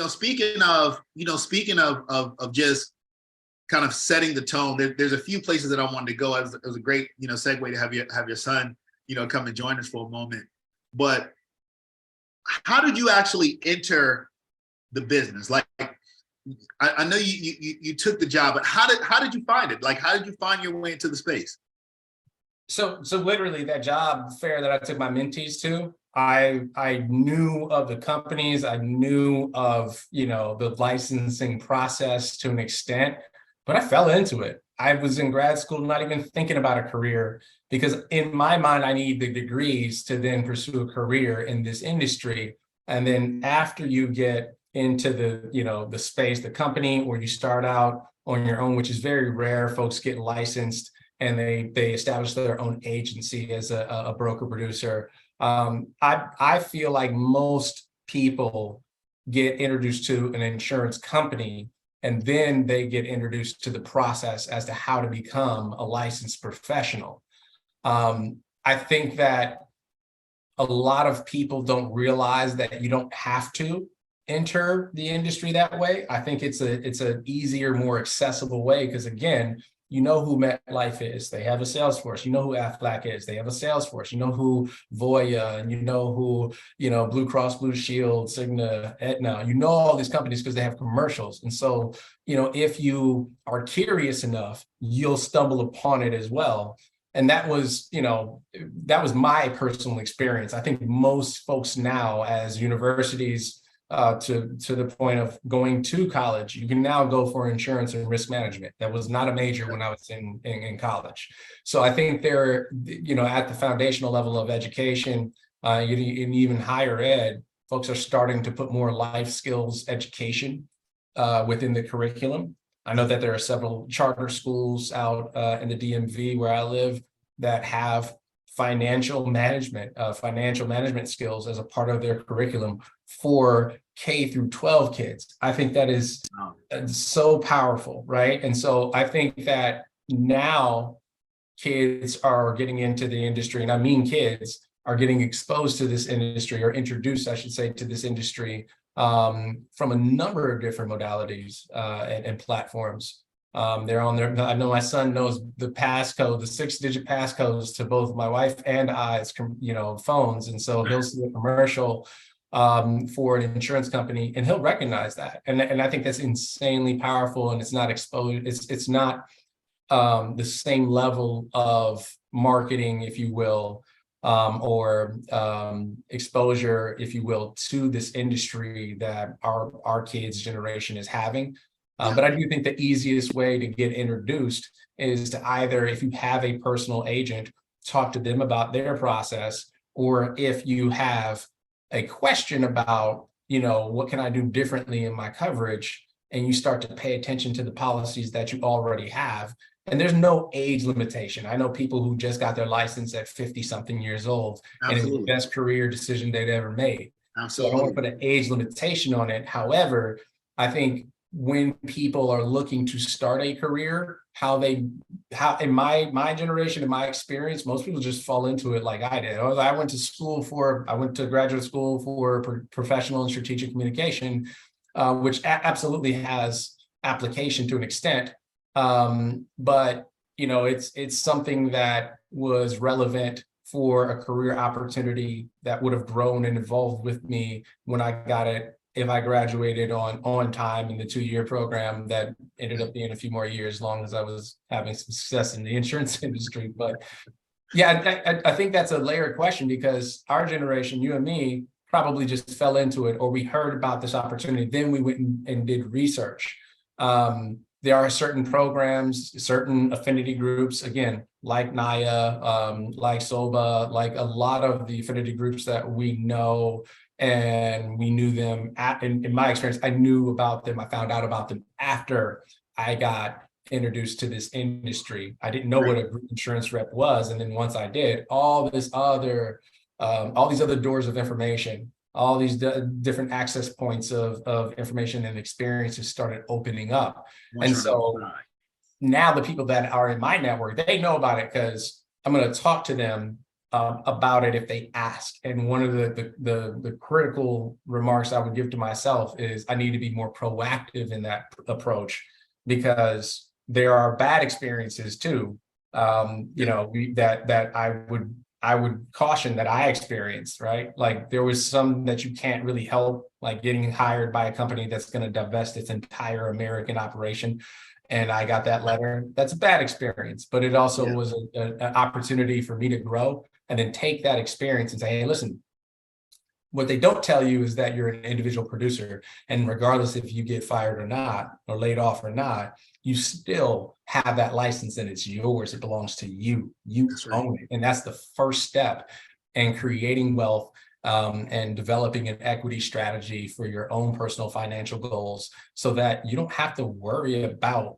speaking of just kind of setting the tone, there's a few places that I wanted to go. It was a great, segue to have your son, come and join us for a moment. But how did you actually enter the business? Like, I know you took the job, but how did you find it? Like, how did you find your way into the space? So literally that job fair that I took my mentees to, I knew of the companies, I knew of, the licensing process to an extent, but I fell into it. I was in grad school, not even thinking about a career, because in my mind, I need the degrees to then pursue a career in this industry. And then after you get into the space, the company, or you start out on your own, which is very rare, folks get licensed and they establish their own agency as a broker producer. I feel like most people get introduced to an insurance company and then they get introduced to the process as to how to become a licensed professional. I think that a lot of people don't realize that you don't have to enter the industry that way. I think it's an easier, more accessible way because, again, you know who MetLife is. They have a sales force. You know who Aflac is. They have a sales force. You know who Voya, and you know who, Blue Cross Blue Shield, Cigna, Aetna. You know all these companies because they have commercials. And so, if you are curious enough, you'll stumble upon it as well. And that was my personal experience. I think most folks now, as universities, to the point of going to college, you can now go for insurance and risk management. That was not a major when I was in college. So I think they're, at the foundational level of education, in even higher ed, folks are starting to put more life skills education within the curriculum. I know that there are several charter schools out in the DMV where I live that have financial management skills as a part of their curriculum for K through 12 kids. I think that is so powerful, right? And so I think that now kids are getting into the industry, and I mean kids are getting exposed to this industry, or introduced, I should say, to this industry from a number of different modalities and platforms. They're on there. I know my son knows the passcode, the 6-digit passcodes to both my wife and I's, phones. And so he'll see a commercial for an insurance company and he'll recognize that. And I think that's insanely powerful, and it's not exposed. It's not the same level of marketing, if you will, or exposure, if you will, to this industry that our kids' generation is having. But I do think the easiest way to get introduced is to either, if you have a personal agent, talk to them about their process, or if you have a question about, what can I do differently in my coverage, and you start to pay attention to the policies that you already have. And there's no age limitation. I know people who just got their license at 50-something years old, Absolutely. And it's the best career decision they'd ever made. Absolutely. So I don't want to put an age limitation on it. However, I think when people are looking to start a career, how in my generation, in my experience, most people just fall into it like I did. I went to graduate school for professional and strategic communication, which absolutely has application to an extent. But it's something that was relevant for a career opportunity that would have grown and evolved with me when I got it. If I graduated on time in the 2-year program, that ended up being a few more years, as long as I was having some success in the insurance industry. But yeah, I think that's a layered question, because our generation, you and me, probably just fell into it, or we heard about this opportunity, then we went and did research. There are certain programs, certain affinity groups, again, like NIA, like SOBA, like a lot of the affinity groups that we know, and we knew them in my experience, I knew about them. I found out about them after I got introduced to this industry. I didn't know what a group insurance rep was. And then once I did, all these other doors of information, all these different access points of information and experiences started opening up. And so now the people that are in my network, they know about it because I'm going to talk to them about it if they ask. And one of the critical remarks I would give to myself is I need to be more proactive in that approach, because there are bad experiences too. That I would caution that I experienced, right? Like there was some that you can't really help, like getting hired by a company that's going to divest its entire American operation. And I got that letter. That's a bad experience, but it also was an opportunity for me to grow and then take that experience and say, hey, listen, what they don't tell you is that you're an individual producer. And regardless if you get fired or not, or laid off or not, you still have that license and it's yours. It belongs to you. You own it. And that's the first step in creating wealth and developing an equity strategy for your own personal financial goals, so that you don't have to worry about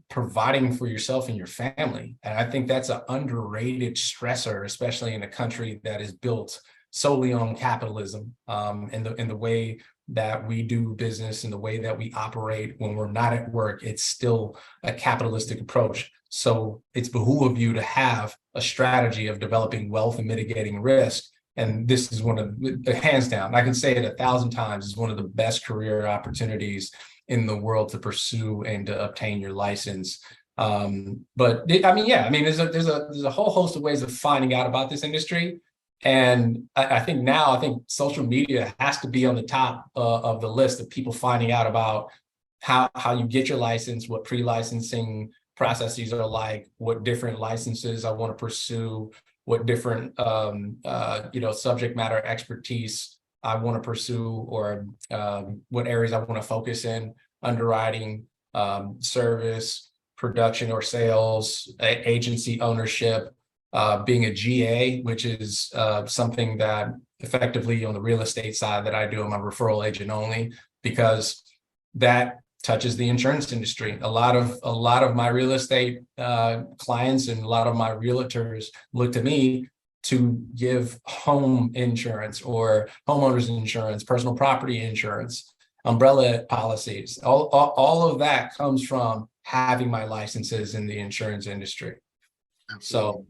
providing for yourself and your family. And I think that's an underrated stressor, especially in a country that is built solely on capitalism, and the way that we do business and the way that we operate when we're not at work. It's still a capitalistic approach. So it's behoove you to have a strategy of developing wealth and mitigating risk. And this is one of the, hands down, I can say it 1,000 times, is one of the best career opportunities in the world to pursue and to obtain your license. But there's a whole host of ways of finding out about this industry. And I think social media has to be on the top of the list of people finding out about how you get your license, what pre-licensing processes are like, what different licenses I want to pursue, what different subject matter expertise I want to pursue, or what areas I want to focus in: underwriting, service, production or sales, agency ownership, being a GA, which is something that effectively on the real estate side that I do, I'm a referral agent only, because that touches the insurance industry. A lot of my real estate clients and a lot of my realtors look to me to give home insurance or homeowners insurance, personal property insurance, umbrella policies. All of that comes from having my licenses in the insurance industry. Absolutely.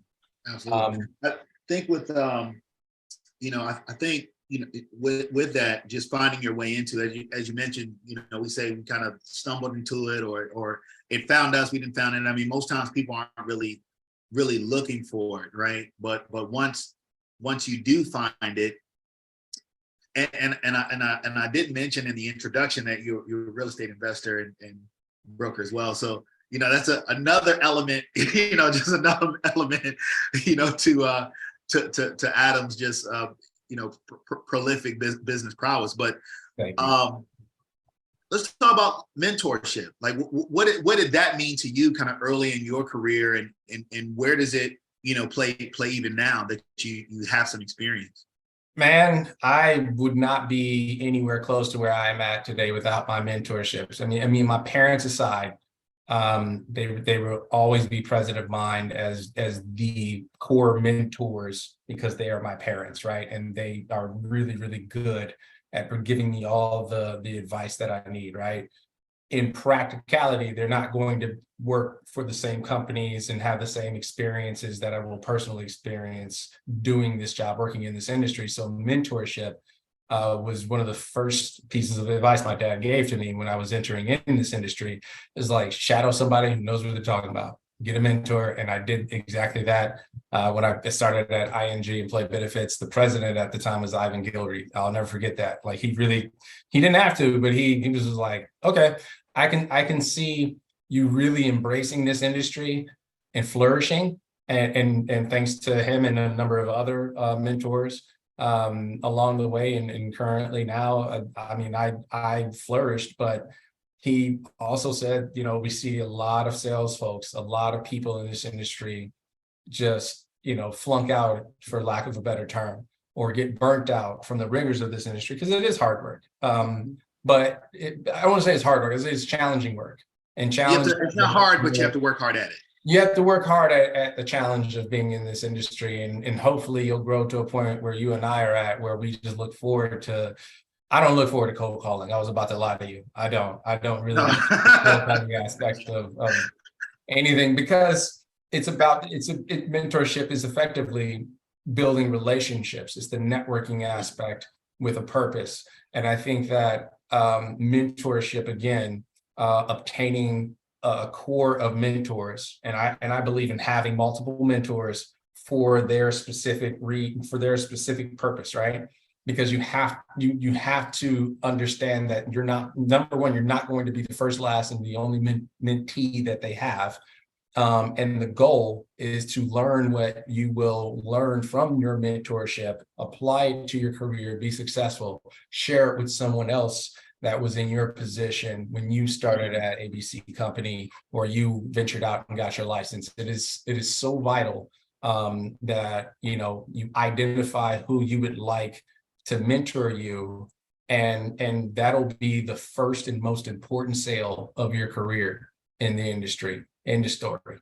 So absolutely. I think with with that, just finding your way into it, as you mentioned, we say we kind of stumbled into it, or it found us, we didn't found it. I mean, most times people aren't really looking for it, right? But once you do find it, and I did mention in the introduction that you're a real estate investor and broker as well. So that's another element, just another element, to Adam's just prolific business prowess. But let's talk about mentorship. Like, what did that mean to you, kind of early in your career, and where does it play even now that you have some experience? Man, I would not be anywhere close to where I'm at today without my mentorships. I mean, my parents aside, they will always be present of mine as the core mentors, because they are my parents, right? And they are really, really good at giving me all the advice that I need, right? In practicality, they're not going to work for the same companies and have the same experiences that I will personally experience doing this job, working in this industry. So mentorship was one of the first pieces of advice my dad gave to me when I was entering in this industry. Is like, shadow somebody who knows what they're talking about, get a mentor. And I did exactly that. When I started at ING Employee Benefits, the president at the time was Ivan Gilreath. I'll never forget that. Like, he didn't have to, but he was just like, okay, I can see you really embracing this industry and flourishing. And thanks to him and a number of other mentors along the way, and currently now, I flourished. But he also said, we see a lot of sales folks, a lot of people in this industry just, flunk out, for lack of a better term, or get burnt out from the rigors of this industry, because it is hard work. But I don't want to say it's hard work, it's challenging work. And challenge. It's not hard, but you have to work hard at it. You have to work hard at the challenge of being in this industry, and hopefully you'll grow to a point where you and I are at, where we just look forward to. I don't look forward to cold calling. I was about to lie to you. I don't really like the aspect of anything, because mentorship is effectively building relationships. It's the networking aspect with a purpose. And I think that mentorship, again, obtaining a core of mentors, and I believe in having multiple mentors for their specific purpose, right? Because you have to understand that you're not, number one, you're not going to be the first, last, and the only mentee that they have. And the goal is to learn what you will learn from your mentorship, apply it to your career, be successful, share it with someone else that was in your position when you started at ABC company or you ventured out and got your license. It is so vital that you identify who you would like to mentor you, and that'll be the first and most important sale of your career in the industry. End of story.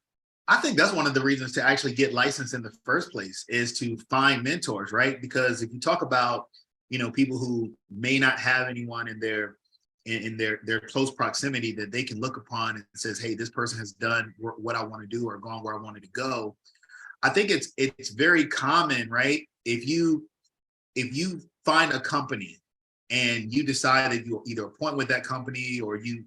I think that's one of the reasons to actually get licensed in the first place, is to find mentors, right? Because if you talk about, people who may not have anyone in their close proximity that they can look upon and says, hey, this person has done what I want to do or gone where I wanted to go. I think it's very common, right? If you find a company and you decide that you'll either appoint with that company or you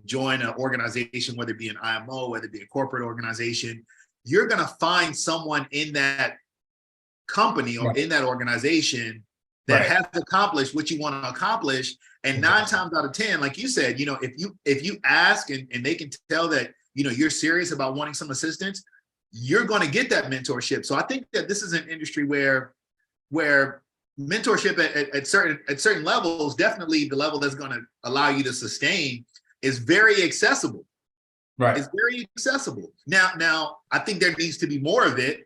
join an organization, whether it be an IMO, whether it be a corporate organization, you're going to find someone in that company or in that organization that has accomplished what you want to accomplish. And 9 times out of 10, like you said, if you ask and they can tell that, you're serious about wanting some assistance, you're going to get that mentorship. So I think that this is an industry where mentorship at certain levels, definitely the level that's going to allow you to sustain, is very accessible. Right. It's very accessible. Now, I think there needs to be more of it.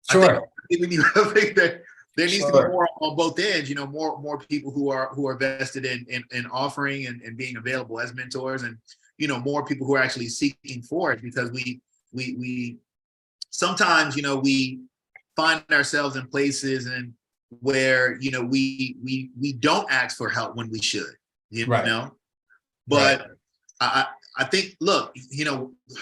Sure. I think that there needs to be more on both ends, more people who are vested in offering and being available as mentors, and, more people who are actually seeking for it, because we sometimes, we find ourselves in places and where, we don't ask for help when we should, but I think, look,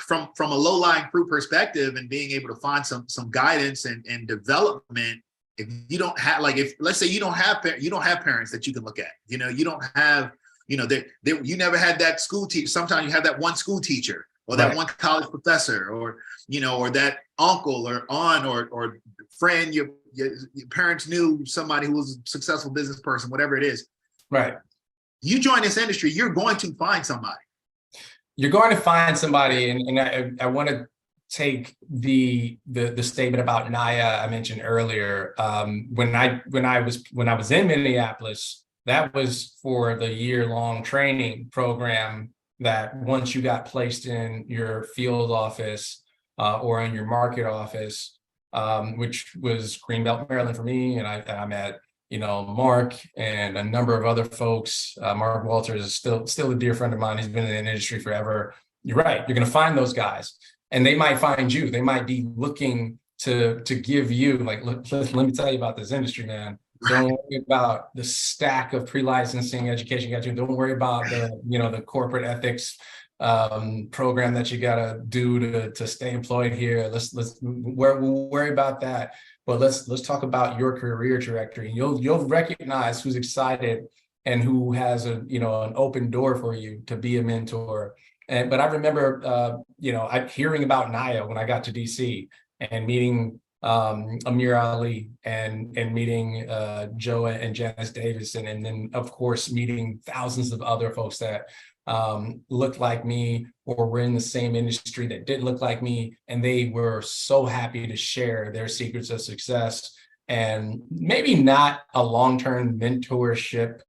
from a low-lying fruit perspective and being able to find some guidance and development, if you don't have, let's say you don't have parents that you can look at, you don't have, you never had that school teacher. Sometimes you have that one school teacher or that one college professor, or, or that uncle or aunt or friend, your parents knew somebody who was a successful business person, whatever it is. Right. You join this industry, you're going to find somebody. You're going to find somebody, and I want to take the statement about NAIA I mentioned earlier. When I was in Minneapolis, that was for the year-long training program that once you got placed in your field office or in your market office, which was Greenbelt, Maryland for me, and I met Mark and a number of other folks. Mark Walters is still a dear friend of mine. He's been in the industry forever. You're right. You're going to find those guys, and they might find you. They might be looking to give you, let me tell you about this industry, man. Don't worry about the stack of pre-licensing education you got to. Don't worry about the corporate ethics program that you got to do to stay employed here. We'll worry about that. But let's talk about your career trajectory. You'll recognize who's excited and who has an open door for you to be a mentor. But I remember hearing about NAIA when I got to DC and meeting Amir Ali and meeting Joe and Janice Davis, and then of course meeting thousands of other folks that looked like me or were in the same industry that didn't look like me, and they were so happy to share their secrets of success. And maybe not a long-term mentorship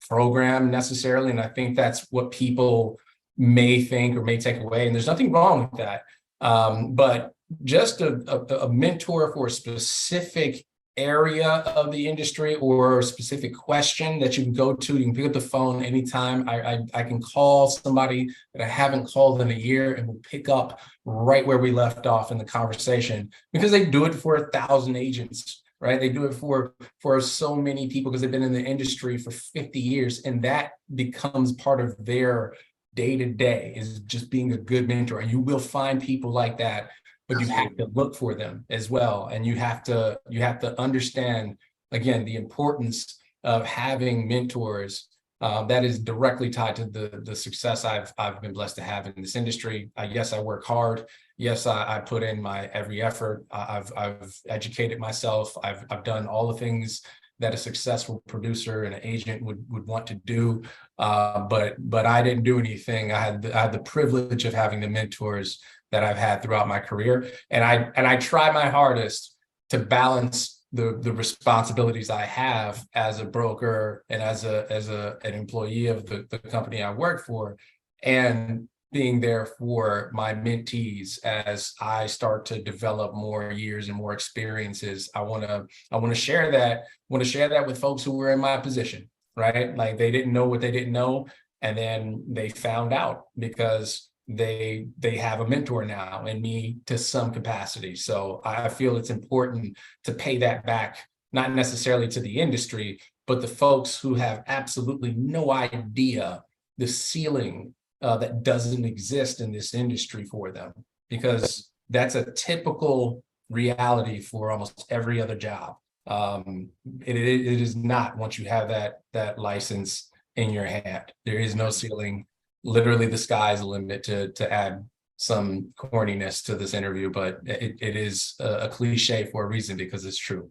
program necessarily, and I think that's what people may think or may take away, and there's nothing wrong with that, but just a mentor for a specific area of the industry or a specific question that you can go to. You can pick up the phone anytime. I can call somebody that I haven't called in a year and will pick up right where we left off in the conversation, because they do it for 1,000 agents, right? They do it for so many people because they've been in the industry for 50 years, and that becomes part of their day-to-day, is just being a good mentor. And you will find people like that but you have to look for them as well. And you have to understand, again, the importance of having mentors that is directly tied to the success I've been blessed to have in this industry. Yes, I work hard. Yes, I put in my every effort. I've educated myself. I've done all the things that a successful producer and an agent would want to do. But I didn't do anything. I had the privilege of having the mentors that I've had throughout my career. And I try my hardest to balance the responsibilities I have as a broker and as an employee of the company I work for, and being there for my mentees as I start to develop more years and more experiences. I want to share that. Want to share that with folks who were in my position, right? Like they didn't know what they didn't know, and then they found out because they have a mentor now in me to some capacity. So I feel it's important to pay that back, not necessarily to the industry, but the folks who have absolutely no idea the ceiling that doesn't exist in this industry for them, because that's a typical reality for almost every other job. It is not once you have that license in your hand. There is no ceiling. Literally, the sky's the limit, to add some corniness to this interview, but it is a cliche for a reason, because it's true.